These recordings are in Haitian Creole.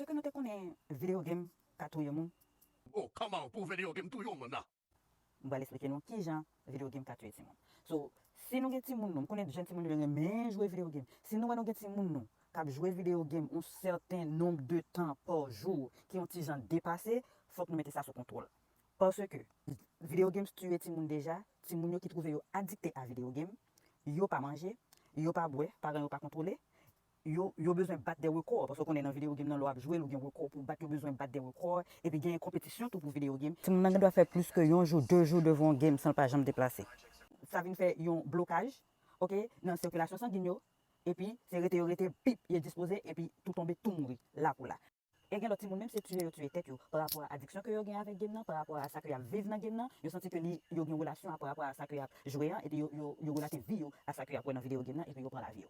Parce que nous te connaissons vidéo game katouye moun. Oh, comment pour vidéo game tout yon moun là? On va l'expliquer nous qui genre vidéo game katouye ti moun. So, si nous gen ti moun nous, connaît gens ti moun qui aime jouer vidéo game. Si nous gen ti moun nous qui jouer vidéo game un certain nombre de temps par jour qui ont ti gens dépassé, faut que nous mettre ça sous contrôle. Parce que vidéo game tue ti moun déjà, ti moun qui trouve yo addicté à vidéo game, yo pas manger, yo pas boire, parents yo pas contrôler. Yo besoin de battre des records parce qu'on est dans vidéo game dans l'op jouer, nous avons record pour battre, yo besoin de battre des records et puis il y a une compétition tout pour vidéo game. Si on doit faire plus que un jour, 2 jours devant game sans pas jamais déplacer. Ça vient faire un blocage, OK, dans la circulation sanguine et puis c'est arrêté pip, il est disposé et puis tout tomber tout mourir là pour là. Et gen l'autre même c'est tuer tête yo par rapport à addiction que yo gen avec game nan, par rapport à ça que y a vivre dans game nan, yo senti que yo gen relation par rapport à ça que y a jouer et puis yo relater vie yo à ça que y a dans vidéo game nan et puis yo prend la vie.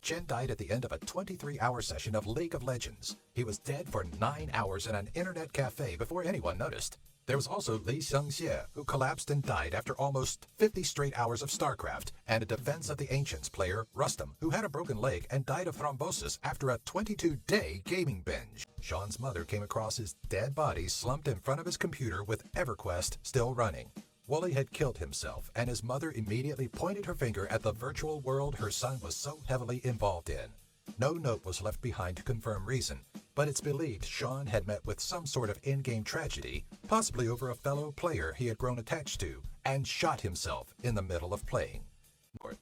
Chen died at the end of a 23-hour session of League of Legends. He was dead for 9 hours in an internet cafe before anyone noticed. There was also Li Xiangxie, who collapsed and died after almost 50 straight hours of StarCraft, and a Defense of the Ancients player, Rustam, who had a broken leg and died of thrombosis after a 22-day gaming binge. Sean's mother came across his dead body slumped in front of his computer with EverQuest still running. Wooly had killed himself, and his mother immediately pointed her finger at the virtual world her son was so heavily involved in. No note was left behind to confirm reason, but it's believed Sean had met with some sort of in-game tragedy, possibly over a fellow player he had grown attached to, and shot himself in the middle of playing.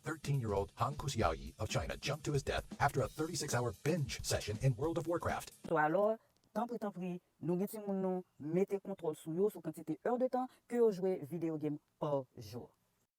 13-year-old Han Kuxiaoyi of China jumped to his death after a 36-hour binge session in World of Warcraft. So alors, tant pris, nous gen ti moun nou mettez contrôle sur yo, sur quantité heure de temps que yo jouer vidéo game par jour.